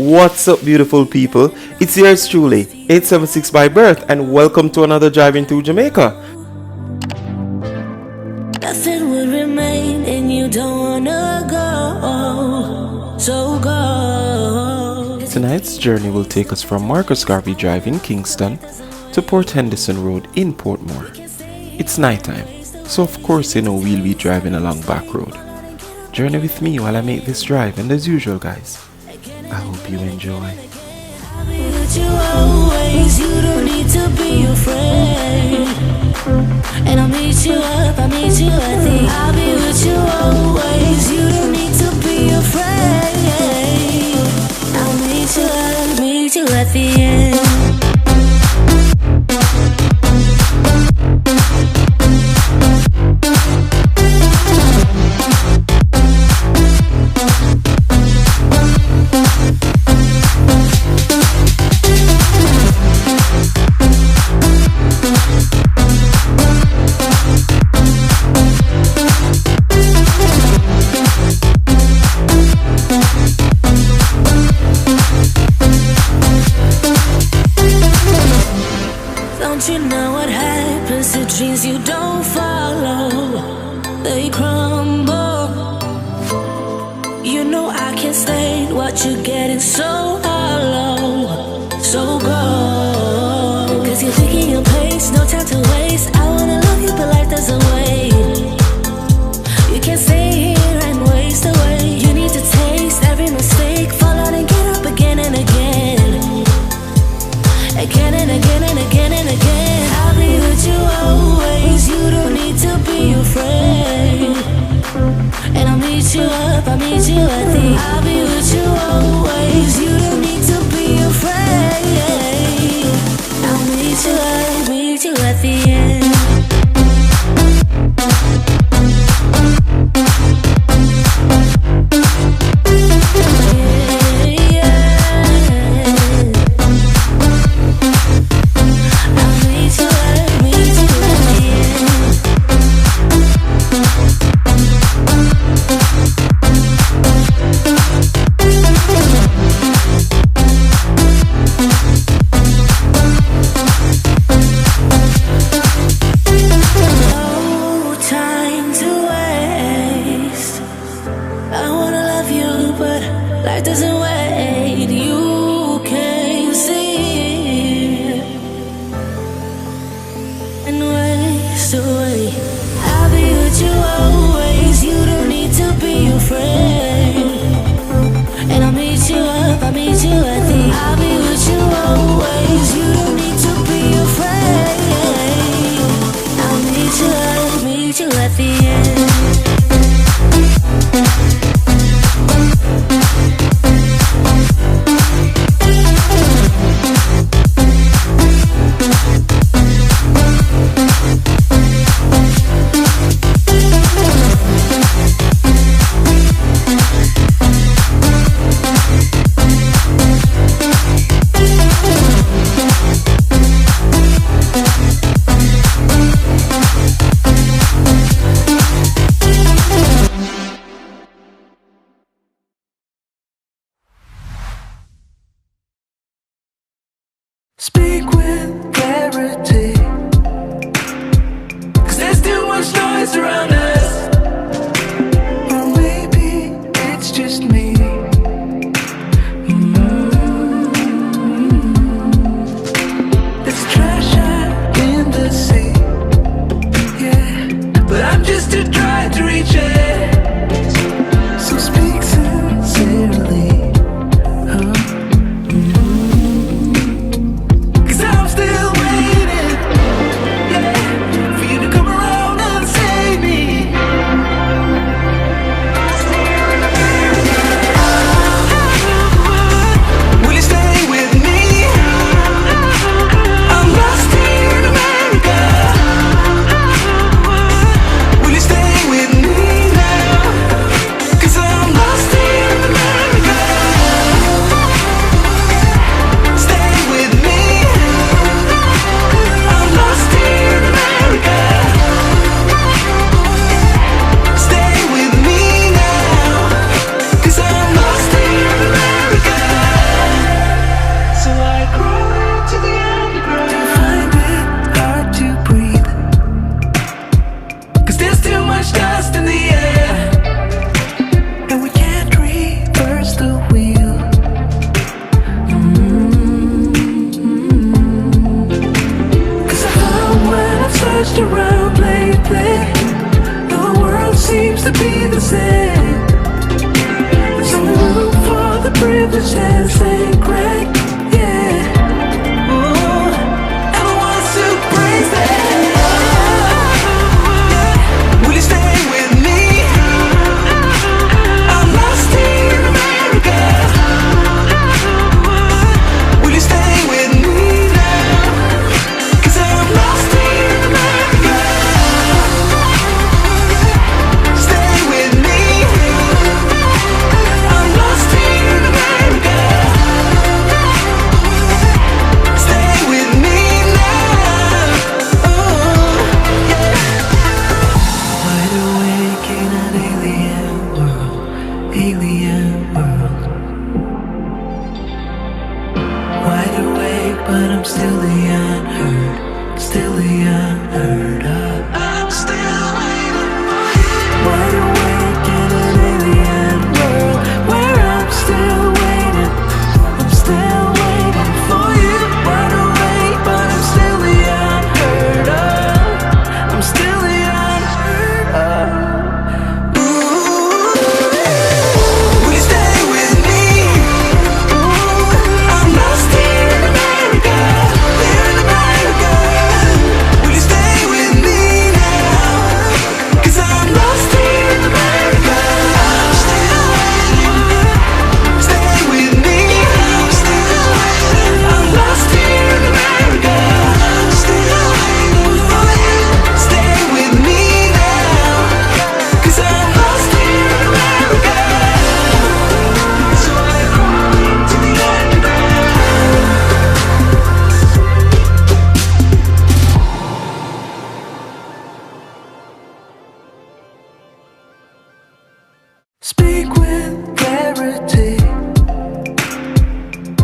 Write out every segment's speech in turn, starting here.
What's up, beautiful people? It's yours truly, 876 by birth, and welcome to another Driving Through Jamaica. Nothing would remain and you don't wanna go, so go. Tonight's journey will take us from Marcus Garvey Drive in Kingston to Port Henderson Road in Portmore. It's nighttime, so of course we'll be driving along BackRoad. Journey with me while I make this drive, and as usual guys, I hope you enjoy. I'll be with you always, you don't need to be afraid. And I'll meet you up, I'll meet you at the I'll be with you always, you don't need to be afraid. I'll meet you up, meet you at the end. Don't you know what happens to dreams you don't follow? They crumble. You know I can't stay what you're getting so hollow. So go. Cause you're thinking your pace, no time to waste. I wanna love you but life doesn't wait. You can't stay here and waste away. You need to taste every mistake. Fall out and get up again and again. Again and again and again and again. I'll be with you always, you don't need to be afraid. And I'll meet you up, I'll meet you at the I'll be with you always, you don't need to be afraid. I'll meet you at the end. much dust in the air, and we can't reverse the wheel. Cause I found when I've searched around lately, the world seems to be the same. There's only room for the privileged and sacred, yeah. Speak with clarity,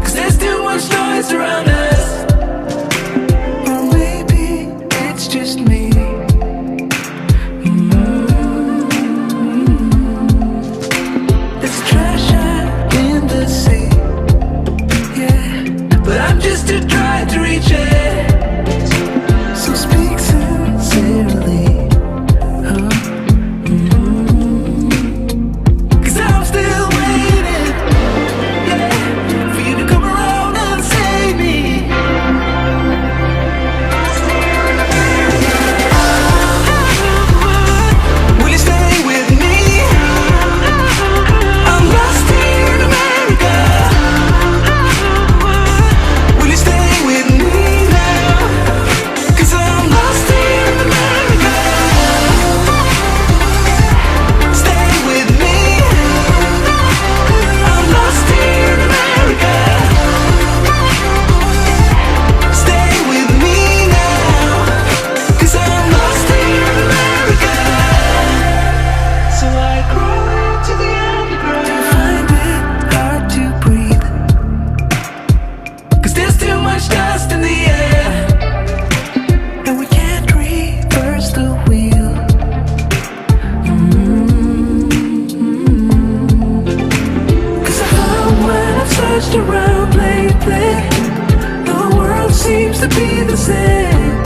cause there's too much noise around us. Or maybe it's just me. There's trash out in the sea, yeah, but I'm just too dry to reach it. So speak sincerely. Around lately, the world seems to be the same.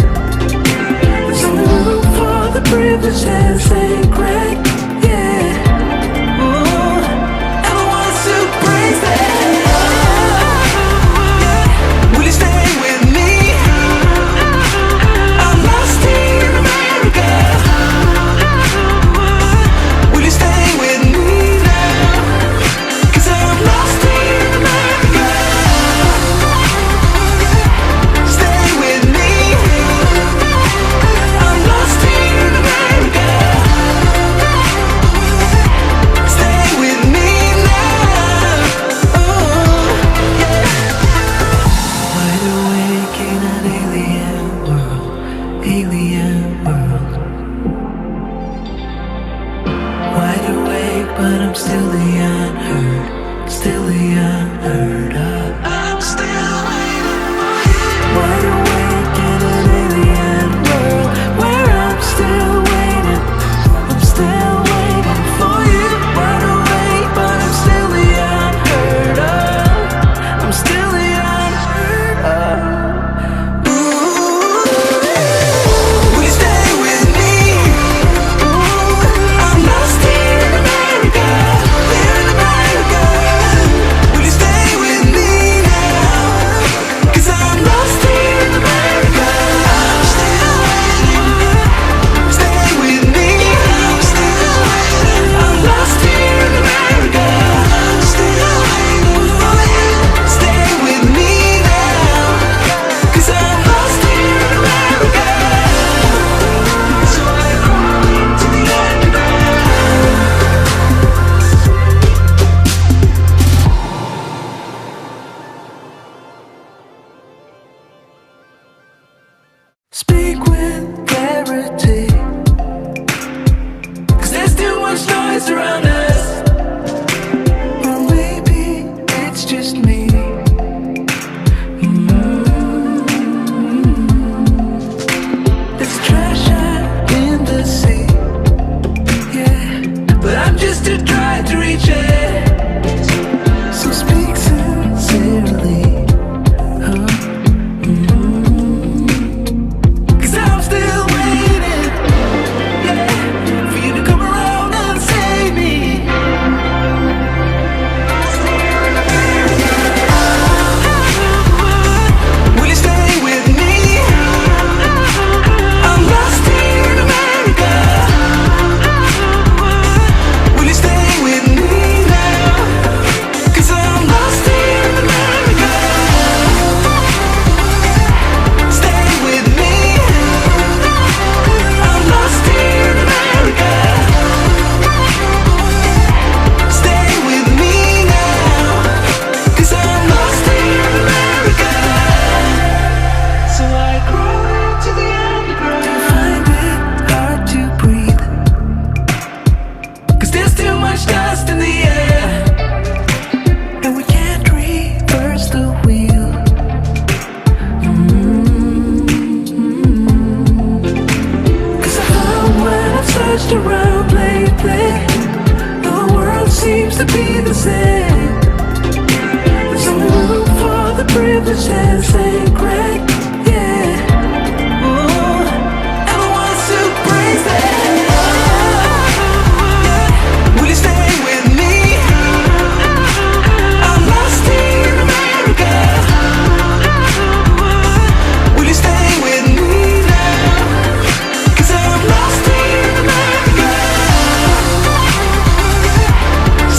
There's only room for the privileged and sacred, yeah. Everyone's to praise them. Will you stay with me? I'm lost in America. Will you stay with me now? Cause I'm lost in but I'm still the unheard, still the unheard of. I'm still waiting for you. Wide awake in an alien world, where I'm still waiting. I'm just around us. Or maybe it's just me. There's trash out in the sea, yeah, but I'm just too dry to reach it. So speak sincerely. Around lately, the world seems to be the same. There's only room for the privileged and sacred, yeah. Oh, and I want to praise them. Will you stay with me? I'm lost in America. Will you stay with me now? 'Cause I'm lost in America.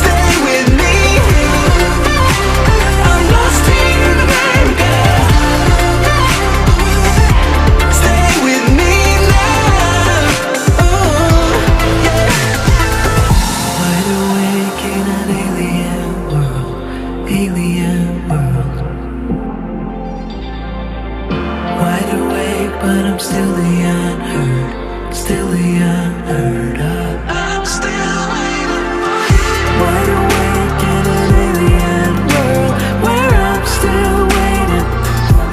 Stay with me. I'm lost in America. Stay with me now. Oh, yeah. Wide awake in an alien world, alien world. Wide awake, but I'm still the unheard, still the unheard of. I'm still waiting for you. Wide awake in an alien world, where I'm still waiting,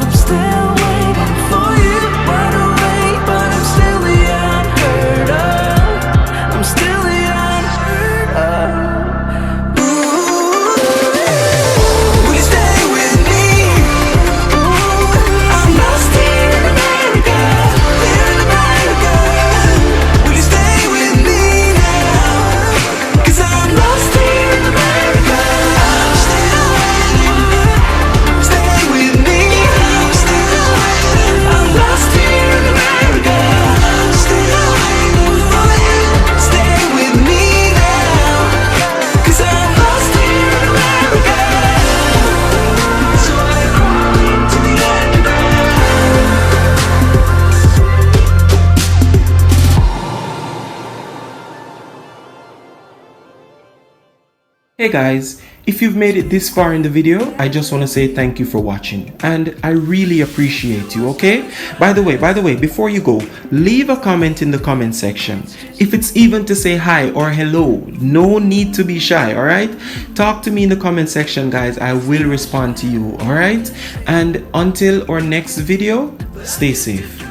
I'm still waiting for you. Wide awake, but I'm still the unheard of. I'm still the unheard of. Ooh, will you stay with me? Ooh, I'm lost in America, in America. Will you stay with me now? 'Cause I'm lost in America. I'm still waiting. Stay with me. I'm still waiting. I'm lost in America. I'm still waiting for you. Stay with me now. 'Cause I'm lost in America. So I crawl into the underground. Hey guys, if you've made it this far in the video, I just want to say thank you for watching and I really appreciate you, okay? By the way, before you go, leave a comment in the comment section. If it's even to say hi or hello, no need to be shy, alright? Talk to me in the comment section, guys. I will respond to you, alright? And until our next video, stay safe.